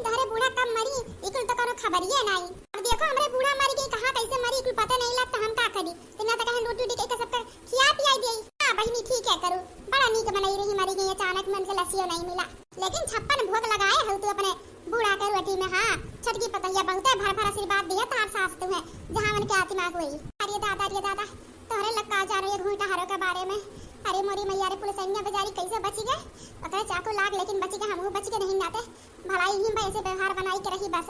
तोहरे बूढ़ा कब मरी इकुल तो कोनो खबरिए नहीं। अब देखो हमरे बूढ़ा मर गई कहां कैसे मरी इकुल पता नहीं लगता हम का करी। इतना तक हम रोटी के सबका खिया पिया गई। हां बहिनी ठीक है करू बड़ा नीक बनाई रही मरी गई अचानक मन के लसियो नहीं मिला। लेकिन 56 भोग लगाए हो तू अपने बूढ़ा के रोटी में। हां छटकी पतैया बहुते भर भर आशीर्वाद दिया तार सास तुम्हें जहां मन के आत्मा हुई। अरे दादा तोहरे लक्का जा रही घूंटा हरो के बारे में। अरे मोरी मैया रे पुलिसैया बेचारी कैसे बची गए पता है चाकू लाग लेकिन बची गए हमहू बच के नहीं नाते भलाई ही में ऐसे व्यवहार बनाई के रही बस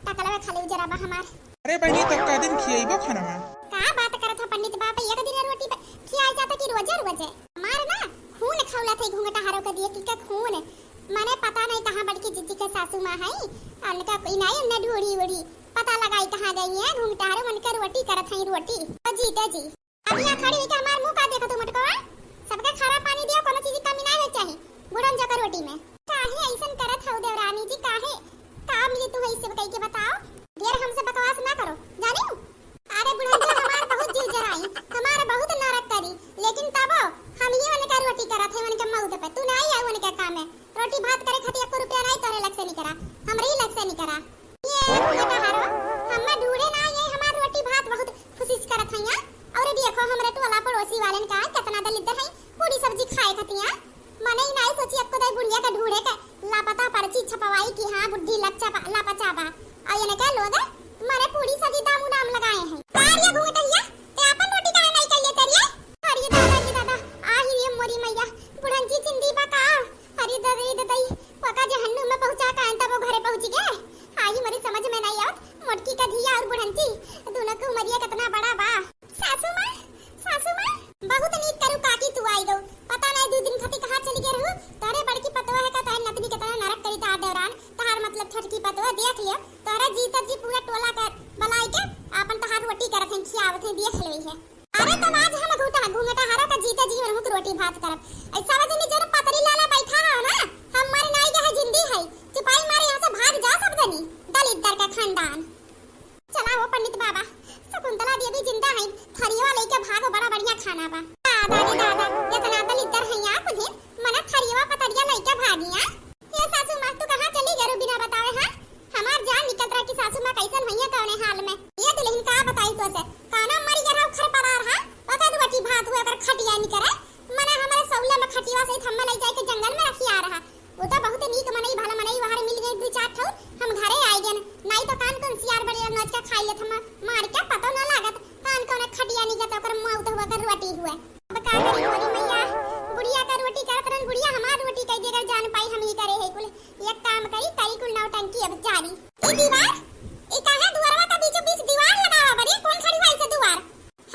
टकलवे खाली जरा बा हमार। अरे बहनी तब का दिन खियाइबो खाना में का बात करत हो पंडित बाप एक दिन रोटी पे खियाई जाता कि रोजे रोजे हमार ना खून खौला थे घूंटा हरो के दिए कि खून माने पता नहीं कहां बड़की जीजी के सासू मां है उनका इनाई ने ढूढ़ी उड़ी पता लगाई कहां गई है घूंटा हरो मन के रोटी करत है रोटी जीते जी अब यहां खड़ी है हमार मुंह का देखो तुम मटको सबके खारा पानी दियो कोनो चीज की कमी ना हो चाहिए बुढ़न जका रोटी में काहे ऐसन करत हो देवरानी जी काहे का मिली तू इससे कह के बताओ ढेर हमसे बकवास ना करो जानी अरे बुढ़न जी हमार बहुत जीव जराई हमार बहुत नरक करी लेकिन तब हम ही उनका रोटी करत है उनके मौत पे तू नहीं है उनके काम में रोटी भात करे खातिर 1 रुपया नहीं तोरे लग से नहीं करा हमरे ही लग से नहीं करा ये बेटा हारो हम ढूंढे ना ये हमार रोटी भात बहुत खुशी से करत है और देखो हमरे टोला पड़ोसी वालन का कितना दलित है पूरी सब्जी खाए खतिया मने ही नहीं सोची अब को दे बुढ़िया का ढूंढे के लापता पर्ची छपवाई कि हां बुद्धि लापता बा और ये ने कह लोग मारे पूरी सब्जी दाम लगाए हैं तारिया घूंटैया ते अपन रोटी काहे नहीं कइले तेरिया अरे दादा आ ही ये मोरी मैया बुढ़न जी जिंदी बा का अरे ददई पका जहन्नुम में पहुंचा का अंत वो घरे पहुंच गए आई मेरी समझ में नहीं आवत मोटकी का धिया और बुढ़न जी दोनों को उमरिया कितना बड़ा बा सासू मां बहुत नीक करू काकी तू आई गो पता नहीं 2 दिन खाती कहां चली गई रहू तोरे बड़की पतवा है का तार नतनी के तरह नरक करी ता दौरान तहार मतलब छटकी पतवा देख लियो तोरा जीत जी पूरा टोला कर बलाई के अपन तहार रोटी करत है खियावत है देख लेई है। अरे तब आज हम घूंघटा हारो का जीते जी हम रोटी भात करब ऐसा वजह नहीं जरा पतरी लाला बैठा रहो ना हम मर नहीं गए जिंदी है चुपाई मारे यहां से भाग जा सब दनी दलित दर का खानदान चला वो पंडित बाबा शकुंतला देवी जिंदा है थरिया लेके भागो बड़ा बढ़िया खाना बा दादा इतना दलित दर है यहां कुछ मना थरिया पतरिया लेके भागिया ये सासू मां तू कहां चली गई बिना बतावे हां हमार जान निकल रहा कि सासू मां कैसन भैया कौने हाल में ये दुल्हन का बताई तो से काना मरी गरा खर परार हां पता रोटी भात हुआ कर खटिया नहीं करे मना हमारे सौला में खटिया से थम्मा ले जाके जंगल में रखी आ रहा वो तो बहुत नीक मनई भला मनई वहां मिल गई 2-4 ठो हम घरे आ गए नहीं तो कान कौन सियार बड़ी नोच का खाई ले थम्मा मार के पता ना लागत कान कौन खटिया नहीं जाता कर मौत हुआ कर रोटी हुआ अब का करी मोरी मैया बुढ़िया का रोटी करत रन बुढ़िया हमार रोटी कह देकर जान पाई हम ही करे है कुल एक काम करी कई कुल नाव टंकी अब जारी ई दीवार ई काहे दुआरवा का बीच दीवार लगावा बड़ी कौन खड़ी है से दीवार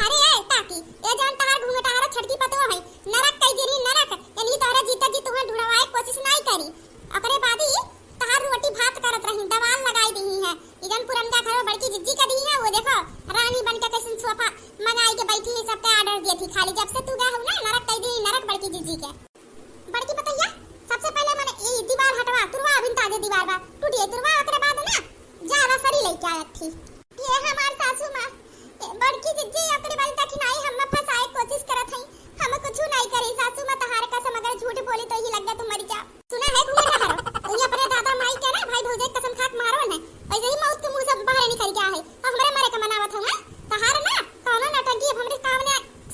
अरे ए ताकी ए जान तहार घूंघटा हारो छटकी पतवा है नरक कई देरी नरक यानी तोरा जीता जी तुहा ढुड़वाए कोशिश नहीं करी ओकरे बादी तहार रोटी भात करत रही दवाल लगाई दी है इगन पुरनका घरो बड़की जिज्जी का दी है वो देखो रानी बन के कैसन सोफा मंगाई के बैठी है सबके ऑर्डर दी थी खाली जब से तू गया हो ना नरक कई दी नरक बड़की जिज्जी के बड़की पतैया सबसे पहले मैंने ये दीवार हटवा तुरवा अभी ताजे दीवार बा टूटिए तुरवा ओकरे बाद ना ज्यादा सरी लेके आयत थी ये हमार सासू मां बड़की जिज्जी ओकरे बाद तक नहीं हम फंसाए कोशिश करत हई हम कुछ नहीं करी सासू मां तहार कसम अगर झूठ बोली तो ही लग गया तुम मर जा सुना है घूंघटा हारो तू अपने दादा माई के ना भाई भौजाई कसम खाक मारो ना ऐसे ही मौत के मुंह से बाहर निकल गया है और हमारे मारे का मनावत हो ना तहार ना कौनो नटंकी हमरे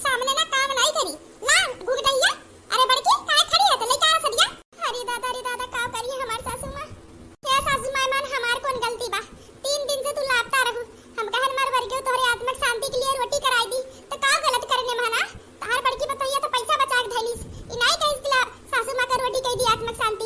सामने ना काम नहीं करी ला घूंघटैया अरे बड़की काहे खड़ी है तो लेके आ सदिया अरे दादा का करी हमार सासू मां क्या सासू मां मान हमार कौन गलती बा 3 दिन से तू लापता रहू हम कहन मर वर के तोरे आत्मिक शांति के लिए रोटी कराई दी तो का गलत करने में ना तहार बड़की बताइए तो पैसा बचा के धैलिस ई नहीं कहिस कि सासू मां का रोटी कह दी आत्मिक शांति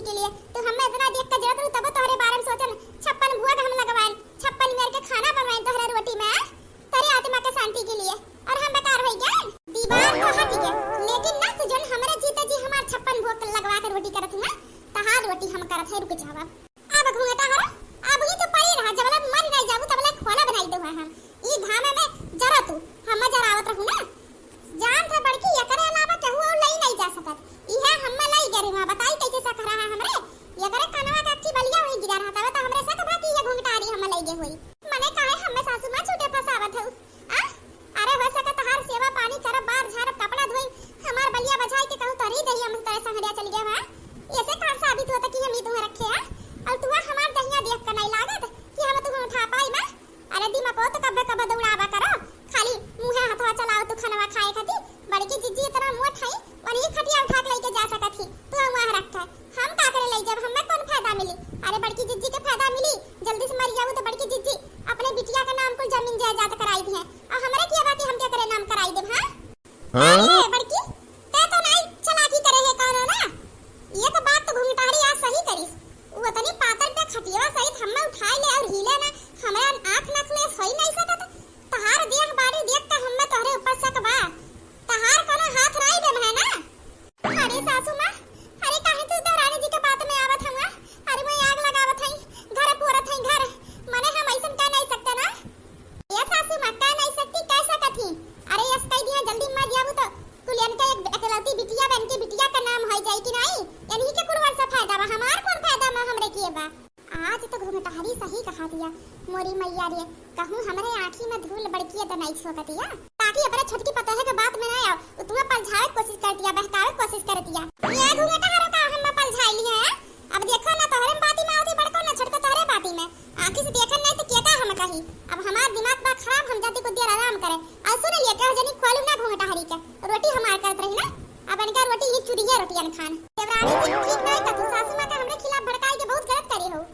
फायदा मिली, जल्दी से मर जाऊं तो बड़की जिज्जी अपने बिटिया का नाम को जमीन जायदाद कराई दी है और हमारे क्या बात हम क्या करे नाम कराई दे। हां अरे बड़की ते तो नहीं चालाकी करे है कौन ना, ये तो बात तो घुंघटारी आज सही करिस। वो तनी पातर पे खटिया सहित हम्मे उठाई ले और हिले ना, हमरा आंख ना खुले सही नहीं सकत। तहार देख बाड़ी देख के हम्मे तोहरे ऊपर सकबा, तहार कोनो हाथ नहीं दे है ना। अरे सासू मां, अरे काहे तू दरानी जी के बात में आवत हवा, अरे मैं आग लगावत हई, घर पोरत हई घर, मने हम ऐसन कह नहीं सकते ना। ये सासू मां कह नहीं सकती, कह सकत ही। अरे यस कह दिया जल्दी मर जाबू तो कुलियन का एक अकेलौती बिटिया बन के बिटिया का नाम हो जाई कि नहीं, यानी के कुरवन से फायदा बा, हमार कौन फायदा में हमरे किए बा। आज तो घुंघटारी सही कहा दिया मोरी मैया रे, कहूं हमरे आंखी में धूल बड़की तो नहीं छोकतिया, ताकि अपने छोटकी पतोहे के बात में ना आओ, उतमे पलझावे कोशिश करतिया, बहकावे कोशिश करतिया। ये घुंघटारो का हम पलझाई ली है, अब देखो ना तोहरे बाती में आवती बड़को ना छोटको तोहरे बाती में, आंखी से देखन नहीं तो केका हम कही। अब हमार दिमाग बा खराब, हम जाती को देर आराम करे। और सुन लिया कह जनी खोलू ना घुंघटारी के, रोटी हमार करत रही ना, अब इनका रोटी ही चुरी है रोटियन खान। देवरानी जी ठीक नहीं का तू सासू मां का हमरे खिलाफ भड़काई के बहुत गलत करे हो।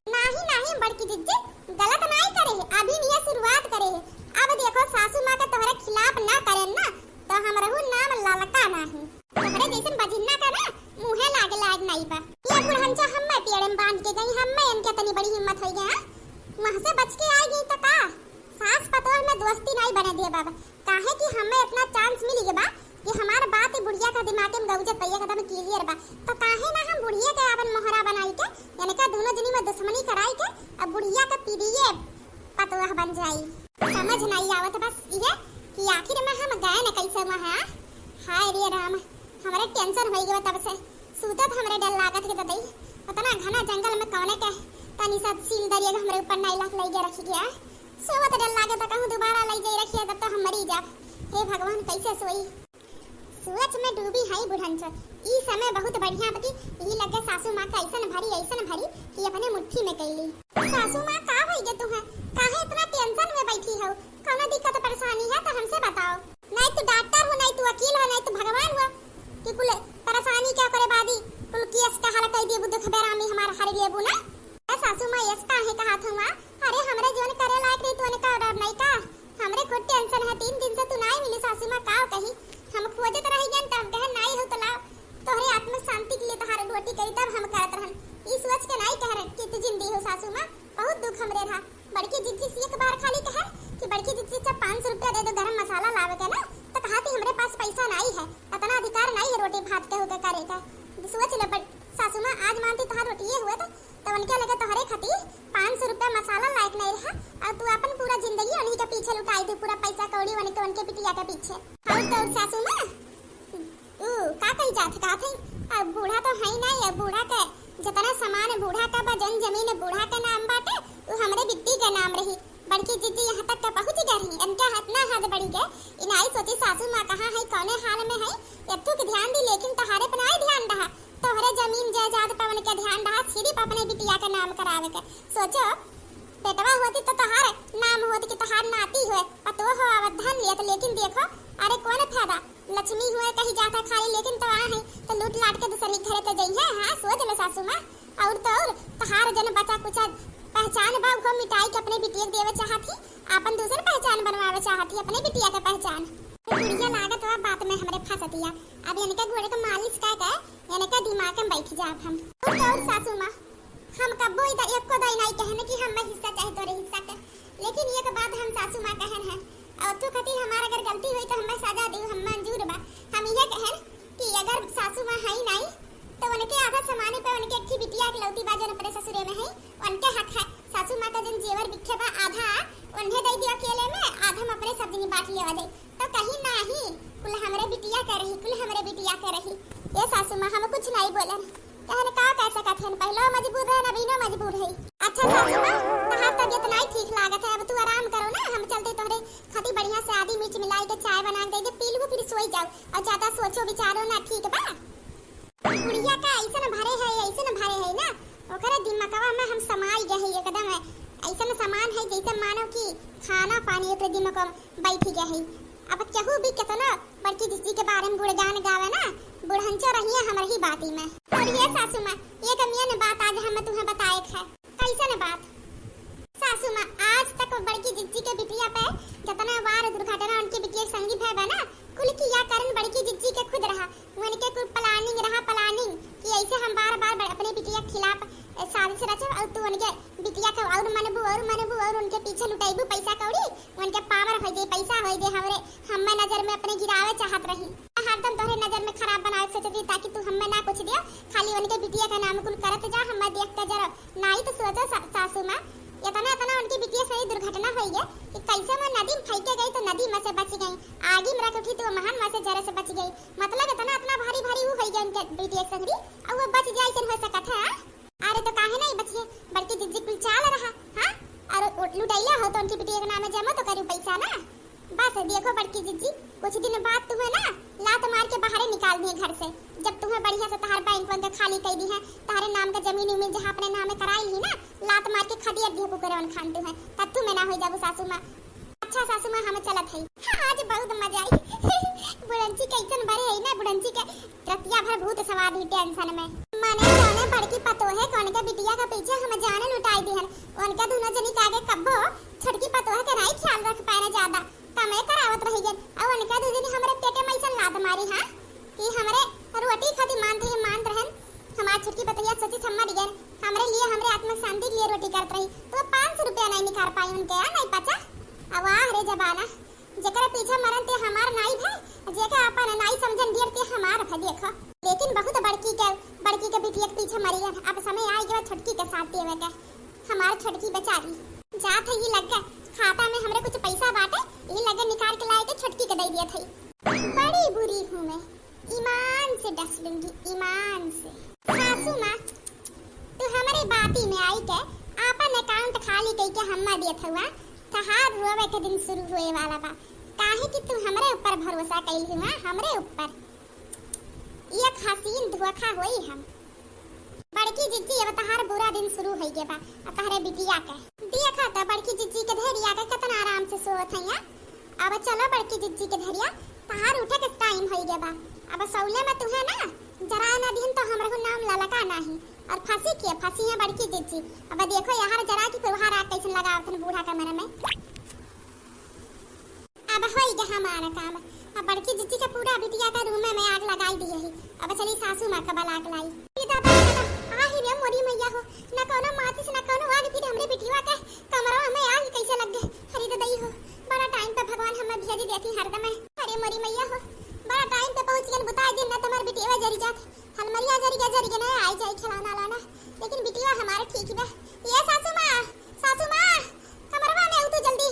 नहीं नहीं बड़की जिज्जी गलत नहीं करे है, अभी नहीं शुरुआत करे है। अब देखो सासू मां का तोहरे खिलाफ ना करेन ना तो हमरहु नाम ललका नहीं, तोहरे जैसन बजिन्ना का ना मुंहे लागे लाग नहीं बा। ये बुढ़हंचा हम्मे पेड़े में बांध के गई, हम्मे इनके तनी बड़ी हिम्मत होई गया, वहां से बच के आई गई तो का सास पतोह में दोस्ती नहीं बने दिए बाबा, काहे कि हमें इतना चांस मिली के बा कि हमार बात बुढ़िया का दिमाग में गौजे तैया कदम क्लियर बा, तो काहे ना हम बुढ़िया के अपन मोहरा बनाई के यानी का दोनों जनी में दुश्मनी कराई के अब बुढ़िया का पीड़िए पतोह बन जाई। समझ नहीं आवत बस ये कि आखिर में हम गए न कैसे वहां। हाय रे राम, हमरे टेंशन होई गए तब से सूतत हमरे डर लागत के दई, उतना घना जंगल में कौने के तनी सा सील दरिया हमरे ऊपर नहीं लग गया रखी गया, सोवत डर लागत कहूं दोबारा लई जाई रखिए तब तो हम मरी जा। हे भगवान कैसे सोई, सोच में डूबी है बुढ़ंचो। ई समय बहुत बढ़िया बकी, ई लगे सासू मां का ऐसन भरी कि अपने मुट्ठी में कैली। सासू मां का होई गे तू है, काहे इतना टेंशन में बैठी हो, कोनो दिक्कत परेशानी है तो हमसे बताओ। नहीं तू डॉक्टर हो, नहीं तू वकील हो, नहीं तू भगवान हो कि कुल परेशानी क्या करे बादी कुल केस का हल कह दे बुद्ध खबरामी हमार हर लेबू ना। सासू मां यस काहे कहा था, अरे हमरे जोन करे लायक नहीं तूने का डर नहीं का, हमरे को टेंशन है, 3 दिन से तू नहीं मिली सासू मां का कही, हम खोजत रही गन तब कहे नहीं हो तो लाओ तोहरे आत्मा शांति के लिए तहार रोटी करी तब हम करत रहन। ई सोच के नहीं कह रहे कि तू जिंदी हो सासू मां, बहुत दुख हमरे रहा। बड़की जिज्जी से एक बार खाली कहे कि बड़की जिज्जी जब 500 रुपया दे दो गरम मसाला लावे के ना, तो कहा कि हमरे पास पैसा नहीं है, इतना अधिकार नहीं है रोटी भात के होके करे का। सोच ले सासू मां, आज मानती तहार रोटी ये हुआ तो उनके लगे तोहरे खातिर 500 रुपया मसाला लायक नहीं रहा और तू अपन पूरा जिंदगी उन्हीं के पीछे लुटाई दी, पूरा पैसा कौड़ी उनके बिटिया के पीछे। और तो सासू मां का कही जात का थे, अब बूढ़ा तो है नहीं, अब बूढ़ा के जितना सामान बूढ़ा का बजन जमीन बूढ़ा का नाम बाटे वो हमरे बिट्टी का नाम रही। बड़की जिद्दी यहाँ तक का पहुंच गई, इनका इतना हद बढ़ी गए, इनाई सोची सासू मां कहाँ है कौने हाल में है, यत्तु के ध्यान दी लेकिन तोहरे पर नहीं ध्यान रहा, तोहरे जमीन जायदाद पर उनके ध्यान रहा, सिर्फ अपने बिटिया का नाम करावे के। सोचो पेटवा होती तो तोहार नाम होती कि तोहार नाती हुए पतो हो अवधान लियत, लेकिन देखो अरे कौन फायदा, लक्ष्मी हुए कहीं जाता खाली लेकिन तो आ है तो लूट लाट के दूसरी घरे तो जई है। हां सोच ले सासू मां, और तो और तोहार जन बचा कुछ पहचान बा को मिटाई के अपने बिटिया के देवे चाहती, अपन दूसर पहचान बनवावे चाहती अपने बिटिया के पहचान। बुढ़िया लागत वा बात में हमरे फंसतिया, अब इनके घोड़े का मालिश का इनके दिमाग में बैठ जा हम। और सासू मां हम कब्बो इधर एक को दाई नहीं कहने कि हम हिस्सा चाहे तोरे हिस्सा के, लेकिन एक बात हम सासू मां कहन है और तू कती हमार अगर गलती हुई तो हमें सजा दे, हम मंजूर बा। हम ये कहन कि अगर सासू मां है नहीं तो उनके आधा सामान पे उनके एक बिटिया के लौती बाजन अपने ससुरे में है, उनके हक है। सासू मां का जन जेवर बिखे बा आधा उन्हें दे दियो अकेले में, आधा हम अपने सब दिन बांट लेवा दे, तो कहीं नहीं कुल हमरे बिटिया कर रही, कुल हमरे बिटिया कर रही। ये सासू मां हम कुछ नहीं बोलन, कहने का कैसा कथन पहले मजबूर है नबीनो मजबूर है। अच्छा सासू मां तहार तबीयत नहीं ठीक लागत है, अब तू आराम करो ना, हम चलते तोहरे खाती बढ़िया से आदि मिर्च मिलाई के चाय बना के दे पी लो, फिर सोई जाओ और ज्यादा सोचो विचारो ना, ठीक बा। बुढ़िया का ऐसन भरे है ना ओकरे दिमागवा में हम समाई गए एकदम ऐसन सामान है जैसे मानो कि खाना पानी ओकरे दिमाग में बैठ गए है। अब केहू भी कितना बड़की जिज्जी के बारे में गुणगान गावे ना, बुढ़ंचो रहिए हमर ही बाती में। और ये सासू मां ये कमियन बात आज हम तुम्हें बताए है, कैसे न बात सासू माँ आज तक बड़की जिज्जी के बिटिया पे जतना वार दुर्घटना उनके बिटिया संगी भय बना कुल किया कारण बड़की जिज्जी के खुद रहा उनके कुल प्लानिंग कि ऐसे हम बार अपने बिटिया के खिलाफ साजिश रचे और तू उनके बिटिया का और मनबू और उनके पीछे लुटाइबू पैसा कौड़ी उनके पावर हो जाए पैसा हो जाए हमरे हम्मे नजर में अपने गिरावे चाहत रही हरदम तोहरे नजर में खराब बनाए सोचती ताकि तू हम्मे ना कुछ दियो खाली उनके बिटिया का नाम कुल करत जा हम्मे देखते जरा नहीं तो सोचो सासू माँ इतना उनकी बिटिया से दुर्घटना हुई है कि कैसे वो नदी में फेंके गई तो नदी में से बच गई आगे में रख उठी तो महान में से जरा से बच गई मतलब इतना भारी वो हो गया उनके बिटिया संगरी और वो बच जाए हो सकत है अरे तो काहे नहीं बचिए बल्कि जिज्जी कुल चाल रहा हां और लुटाइला हो तो उनकी बिटिया के नाम जमा तो करू पैसा ना बस देखो बड़की जिज्जी कुछ दिन बाद तुम्हें ना लात मार के बाहर निकाल दिए घर से जब तुम्हें बढ़िया से तहार बैंक बंद खाली कर दी है तारे नाम का जमीन उमीन जहां अपने नाम में कराई ली ना लात मार के खदिया दिए पुकरवन खान तुम्हें तब तुम्हें ना हो जाबू सासू मां अच्छा सासू मां हमें चलत है आज बहुत मजा आई बुढ़ंची कैसन बड़े है ना बुढ़ंची के रतिया भर भूत सवार हुई टेंशन में माने जाने बड़की पतो है कौन के बिटिया का पीछे हम जाने लुटाई दी है उनका दोनों जनी के आगे कब्बो छटकी पतो है के नहीं ख्याल रख पाए ज्यादा तमे करावत रही गन और उनका दो दिन हमरे पेटे में ऐसा लात मारी हां कि हमरे रोटी खाती मान रहन हमार छटकी पतैया सोची सम्मा दिगन हमरे लिए हमरे आत्मा शांति के लिए रोटी करत रही तो 500 रुपया नहीं निकाल पाई उनके नहीं पचा अब वाह रे जबाना जेकरे पीछे मरन ते हमार नाई भाई जेके अपन नाई समझन ढेर ते हमार है देखो लेकिन बहुत बड़की के बिटिया के पीछे मरी है अब समय आ गया छटकी के साथ देवे के हमार छटकी बेचारी जात है ये लग गया खाता में हमरे कुछ पैसा बाटे ये लगे निकाल के लाए के छटकी के दे दिया थी बड़ी बुरी हूं मैं ईमान से डस लूंगी ईमान से सासू माँ तू हमारे बाती में आई के आपन अकाउंट खाली कई के हम्मा दियत हुआ तहार रोवे के दिन शुरू हुए वाला बा काहे कि तू हमरे ऊपर भरोसा कइल हुआ हमरे ऊपर ये हसीन धोखा होई हम बड़की जिज्जी अब तहार बुरा दिन शुरू होई गे बा तहरे बिटिया के देखा त बड़की जिज्जी के धरिया के कितना आराम से सोत है अब चलो बड़की जिज्जी के धरिया तहार उठे के टाइम होई गे बा अब सौले में तुहे ना जरा ना दिन तो हमरा को नाम ललका नहीं और फंसी है बड़की जिज्जी अब देखो यार जरा की व्यवहार आ कैसे लगावत न बूढ़ा कमरे में अब होई गे हमारा काम अब बड़की जिज्जी का पूरा बिटिया का रूम में आग लगाई दी है अब चली सासू मां का बला आग लाई दादा आही रे मोरी मैया हो ना कोनो माचिस ना कोनो आग फिर हमरे बिटिया के कमरा में आग कैसे लग गए हरी दई हो बड़ा टाइम पे भगवान हमें भेज देती हरदम अरे मोरी मैया हो बड़ा टाइम पे पहुंच गन बता दिन ना तुम्हार बिटिया जरी जात हलमरिया जरी ना आई जाई खिलाना लाना लेकिन बिटिया हमारे ठीक बा ये सासू मां कमरवा में उठ जल्दी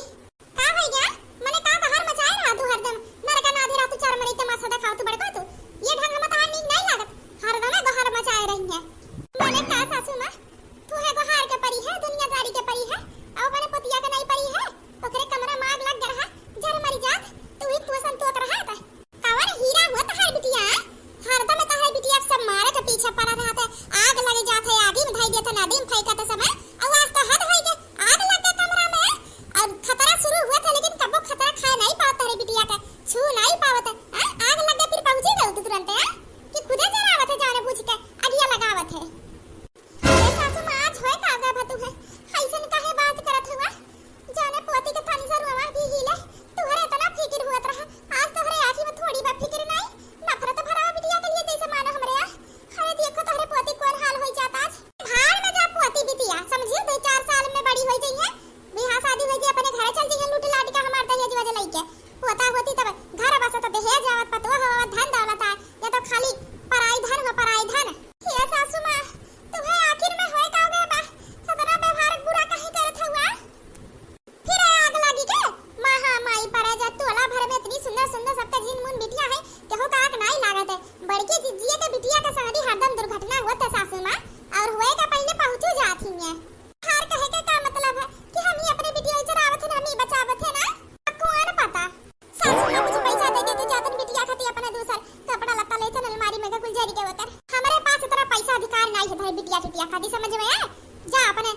का हो गया मने का बाहर मचाए रहा तू हरदम नरका ना आधी रात तू चार मरी तमाशा दिखाओ तू बड़को तू ये ढंग मत हार नहीं लागत हरदम बाहर मचाए रही है मने का सासू मां तू है बाहर के परी है दुनियादारी के परी है और अपने पतिया के नहीं परी है ओकरे कमरा में आग लग रहा जर मरी जात तू ही तू संतोक रहा था कावर हीरा हुआ तहार बिटिया हरदम तहार बिटिया सब मारे के पीछे पड़ा रहता है आग लगे जात है आगे में ढाई देता नदी में फेंका तो समय आवाज तो हद होई गई आग लग गया कमरा में अब खतरा शुरू हुआ था लेकिन कबो खतरा खा नहीं पाता रे बिटिया का छू नहीं पावत आग लग गया फिर पहुंची गई तू तुरंत कि खुदे जरावत है जाने पूछ के अगिया लगावत है अरे सासू मां आज होए का आगा भतू है ऐसन काहे बात करत हुआ जाने पोती के थानी सर हुआ भी हिले तुहरे इतना फिक्र हुआ रहा आज तोहरे आंखी में थोड़ी बा फिक्र नहीं नफरत भरा बिटिया के लिए जैसे मानो हमरे अरे देखो तोहरे पोती कौन हाल होई जाता आज भाड़ में जा पोती बिटिया समझियो 2-4 साल में बड़ी होई जइए बियाह शादी होई जे अपने घर चल जइए लूट लाट के हमार दहेज वजह लइके पोता होती तब घर बस तो दहेज आवत पतो हवा धन दौलत है या तो खाली पराई धन ये सासू मां तुम्हें आखिर में होए का गए बा सतना व्यवहार बुरा काहे करत हुआ फिर आग लगी के माई परे जा तोला भर में इतनी सुंदर सबका जीन मुन बिटिया है केहो का आग नहीं लागत है बड़की जिज्जी के बिटिया का शादी हरदम दुर्घटना हुआ था सासू मां और होए का पहले पहुंचो जाती है हार कहे के का मतलब है कि हम ही अपने बिटिया चरावत है हम ही बचावत है ना कौन पता सासू मां कुछ पैसा दे के तो जातन बिटिया खाती अपने दूसर कपड़ा लत्ता ले चल अलमारी में कुल जरी के होकर हमारे पास इतना पैसा अधिकार नहीं है भाई बिटिया खाती समझ में आए जा अपने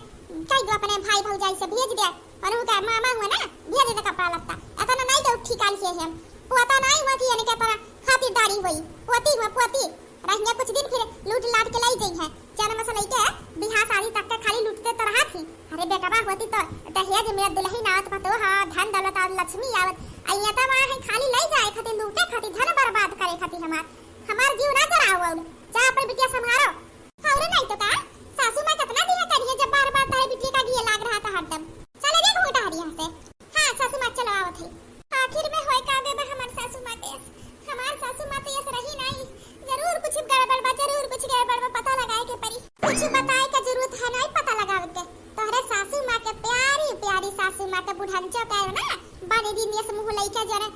कई गो अपने भाई भौजाई से भेज दे और उनका मामा हुआ ना भेज दे कपड़ा लत्ता इतना नहीं दे उठी काल से हम पोता नहीं हुआ कि यानी के तरह खातिरदारी हुई पोती रहिए कुछ दिन फिर लूट लाट के लाई गई है जान मसला के बिहार शादी तक के खाली लूटते तो रहा थी। अरे बेटवा होती तो दहेज मेरा दुल्हन आवत पतो हां धन दौलत और लक्ष्मी आवत अइया त वहां है खाली ले जाए खातिर लूटे खातिर धन बर्बाद करे खातिर हमार जीव ना जराओ जा अपन बिटिया संभालो। और नहीं तो का सासू मां कितना दिया करिए जब बार-बार तारे बिटिया का दिए लाग रहा था हरदम। चले रे घोटा हरिया से। हां सासू मां चलो आवत है। आखिर में होय का दे हमार सासू मां के हमार सासू मां तो ऐसे रही नहीं जरूर कुछ गड़बड़ बा जरूर कुछ गड़बड़ बा पता लगाए के परी कुछ बताए का जरूरत है नहीं पता लगावे के तोहरे सासू मां के प्यारी प्यारी सासू मां के बुढ़ांचो का ना बानी दिन ये मुंह लइका जरे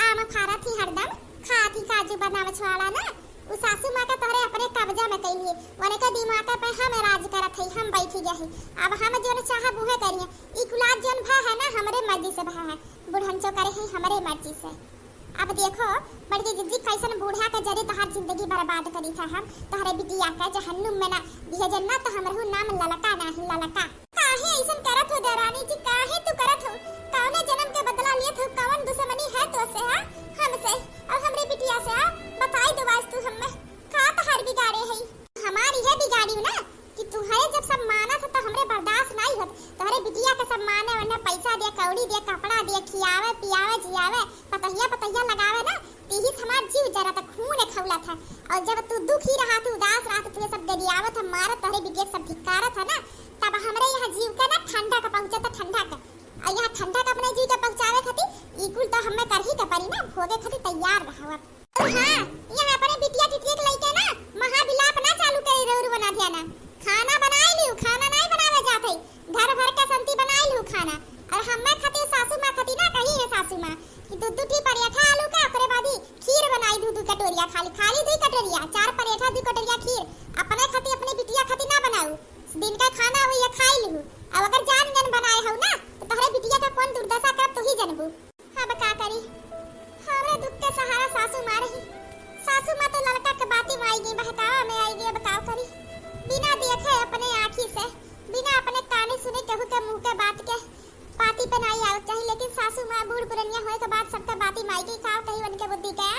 आम खारा थी हरदम खाती काजू बनावे छवाला ना उ सासू मां का तोहरे अपने कब्जा में कइली वने का दिमाग पे हम राज करत है हम बैठी गए अब हम जोन चाह बुहे करिए ई कुलाद जोन भा है ना हमरे मर्जी से भा है बुढ़ांचो करे है हमरे मर्जी से। अब देखो बड़की जिद्दी कैसन बूढ़ा के जरे तहार जिंदगी बर्बाद करी था हम तोहरे बिटिया का जहन्नुम में ना दिए जन्नत हमरहु नाम ललका नाही ललका काहे ऐसन करत हो दरानी जी काहे तू करत हो कौने जन्म के बदला लियत हो कौन दुश्मनी है तो से हां हमसे और हमरे बिटिया से बताई दो वास्तु हमें का तहार बिगाड़े है हमारी है बिगाड़ी ना कि तुम्हारे जब सब माना था तो हमरे बर्दाश्त नहीं होत तोहरे बिटिया के सब माने वरना पैसा दे कौड़ी दे कपड़ा दे खियावे पियावे जियावे पतहिया लगावे ना तीही हमार जीव जरा तक खून खौला था और जब तू दुखी रहा तू उदास रहा तो तुझे सब गरियावत था मारा तोहरे बिटिया सब धिक्कारत था ना तब हमरे यहाँ जीव का ना ठंडा का पहुंचा था ठंडा का और यहाँ ठंडा का अपने जीव के पहुंचावे खातिर इकुल तो हमें कर ही के परी ना भोगे खातिर तैयार रहो अब हां यहाँ अपने बिटिया टिटिया के लइके ना महाविलाप ना चालू करे रोरू बना दिया ना खाना बनाई लियो खाना नहीं बनावे जाते घर भर का संती बनाई लियो खाना और हमें खातिर सासू मां खातिर ना कही है सासू मां कि दूध टी पराठा आलू का ओकरे बादी खीर बनाई दू कटोरिया खाली 2 कटोरिया 4 पराठा 2 कटोरिया खीर अपने खातिर अपने बिटिया खातिर ना बनाऊ दिन का खाना हो या खाई लियो अब अगर जान जन बनाए हो ना तो तोहरे बिटिया का कौन दुर्दशा कर तू ही जानबू। अब का करी हमरे दुख के सहारा सासू मां रही सासू मां तो लड़का के बाती में आई गई बहकावा में आई गई बताओ करी बिना देखे अपने आंखी से बिना अपने काने सुने केहू के मुंह के बात के पाती पे नहीं आवत चाहिए लेकिन सासू मां बूढ़ पुरनिया होए के बाद सबका बाती माई गई काव कही उनके बुद्धि के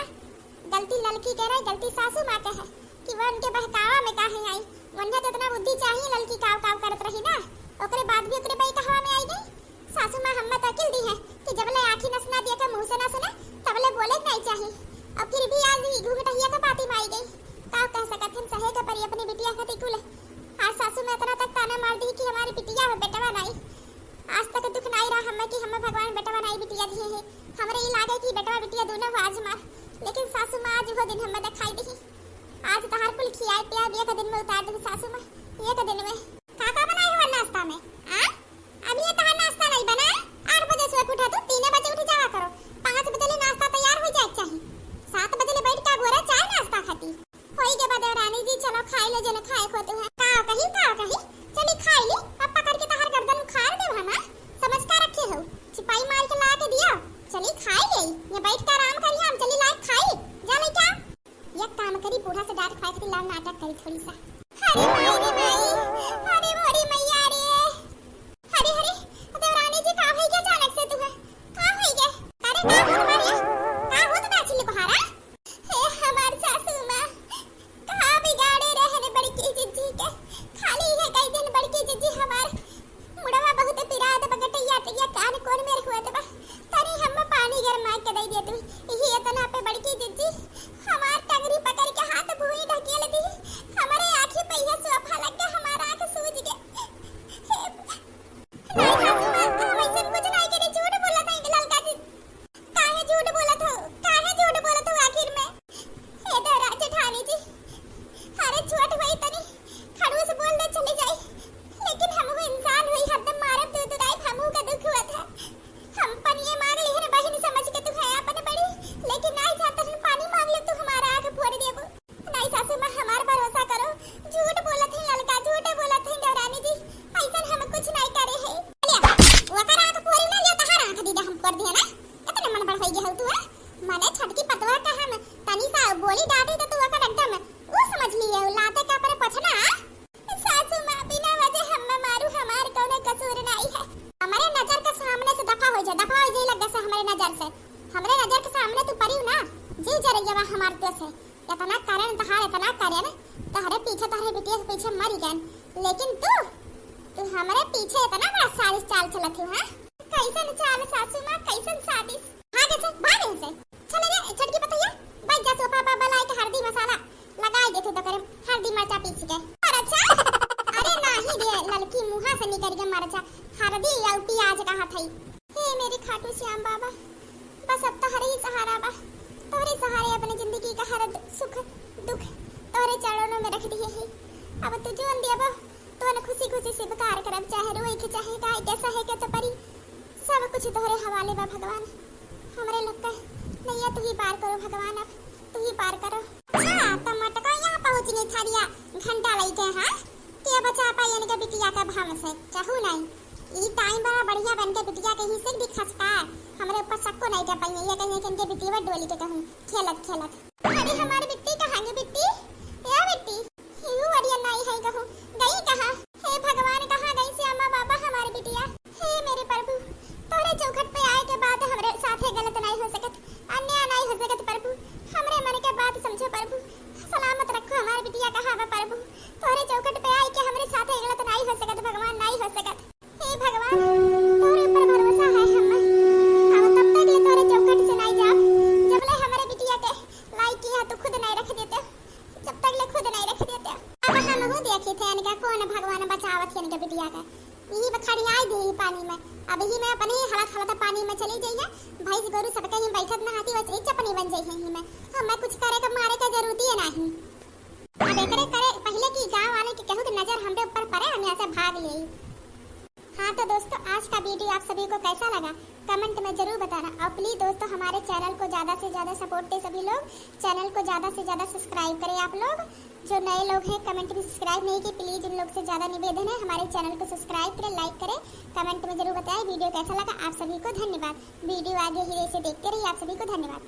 गलती लड़की के रही गलती सासू मां के है कि वो उनके बहकावा में काहे आई वन्ने तो इतना बुद्धि चाहिए लड़की काव काव करत रही ना ओकरे बाद भी ओकरे बहकावा में आई गई सासू मां हम्मत अकिल दी है कि जबले आंखी नस ना दिया के मुंह से ना सुने तबले बोले नहीं चाहिए और फिर भी आज घूंघटहिया के बाती माई गई काव कह सकत हम सहे के परी अपनी बिटिया खातिर कुल आज सासू में इतना तक ताना मार दी कि हमारी बिटिया है बेटवा नहीं आज तक दुख नहीं रहा हमें कि हमें भगवान बेटवा नहीं बिटिया दिए है हमरे ये लागे कि बेटवा बिटिया दोनों हो आज मार लेकिन सासू मां आज वो दिन हमें दिखाई दी आज तहार कुल खियाए पिया बिया के दिन में उतार दी सासू मां ये के दिन में का बनाई हो नाश्ता में हां अभी ये तहार नाश्ता नहीं बना 8 बजे से उठा तो 3 बजे उठ जावा करो 5 बजे ले नाश्ता तैयार हो जाए चाहिए 7 बजे ले बैठ का गोरा चाय नाश्ता खाती होई के बाद रानी जी चलो खाई लो जने खाए को तू है का कही चली खाई ली अब पकड़ के तहार गर्दन उखाड़ दे हम समझ का रखे हो चिपाई मार के ला के दिया चली खाई ले ये बैठ कर आराम करी हम चली ला खाई जा ले क्या ये काम करी बूढ़ा से डांट खाए के लाल नाटक करी थोड़ी सा अरे माई रे माई चाल चलत है हां कैसन चाल सासू मां कैसन शादी भागे से चले रे छटकी पतैया भाई जा सोफा पर बनाए के हल्दी मसाला लगाई देते तो करे हल्दी मिर्चा पीस के अच्छा अरे नहीं रे लड़की मुंह से निकल के मरचा हल्दी और प्याज कहां थई हे मेरे खाटू श्याम बाबा बस अब तो हरे ही सहारा बा तोरे सहारे अपनी जिंदगी का हर सुख दुख तोरे चरणों में रख दिए है अब तू जोन देबो तो न खुशी खुशी से बेकार करब चाहे रोए के चाहे गाय कैसा है के तो परी सब कुछ तोरे हवाले बा भगवान हमरे लगता है नैया तू ही पार करो भगवान अब तू ही पार करो अच्छा टमाटर का यहाँ पहुँचने छड़िया घंटा लई के हां के बचा पाई यानी के बिटिया का भाव से चाहू नहीं ई टाइम बड़ा बढ़िया बन के बिटिया के हिस्से भी खसका हमरे ऊपर सबको नहीं कर पाई ये कहीं के इनके बिटिया डोली के कहूं खेलत अरे हमारी बिट्टी कहां गई बिट्टी या बिट्टी यू बढ़िया नहीं है कहूं गई कहां हे भगवान कहां गई श्यामा बाबा हमारी बिटिया हे मेरे प्रभु तोरे चौखट पे आए के बाद हमरे साथे गलत नहीं हो सकत अन्याय नहीं हो सकत प्रभु हमरे मन के बात समझो प्रभु सलामत रखो हमारी बिटिया कहां है प्रभु तोरे चौखट पे आए के हमरे साथे गलत नहीं हो सकत भगवान नहीं हो सकत हे भगवान तोरे ऊपर भरोसा है हमें अब तब तक ले तोरे चौखट से नहीं जा जब ले हमारे बिटिया के लाई किया तो खुद नहीं रख देते जब तक ले खुद नहीं रख देते अब हम हो देखे थे इनका कौन भगवान बचावत है इनके बिटिया का यही बखड़ी आई दे पानी में अब ही मैं अपने हलत पानी में चली जाइए भैंस गोरू सब कहीं बैठत ना हाथी वैसे चपनी बन जाइए ही में हमें कुछ करे का मारे का जरूरत ही नहीं अब एकरे करे पहले की गांव वाले की कहूं कि नजर हमरे ऊपर पड़े हम ऐसे भाग ले हाँ तो दोस्तों आज का वीडियो आप सभी को कैसा लगा कमेंट में जरूर बताना और प्लीज दोस्तों हमारे चैनल को ज्यादा से ज्यादा सपोर्ट दें सभी लोग चैनल को ज्यादा से ज्यादा सब्सक्राइब करें आप लोग जो नए लोग हैं कमेंट में सब्सक्राइब नहीं की प्लीज उन लोग से ज्यादा निवेदन है हमारे चैनल को सब्सक्राइब करें लाइक करें कमेंट में जरूर बताएं वीडियो कैसा लगा आप सभी को धन्यवाद वीडियो आगे ही ऐसे देखते रहिए आप सभी को धन्यवाद।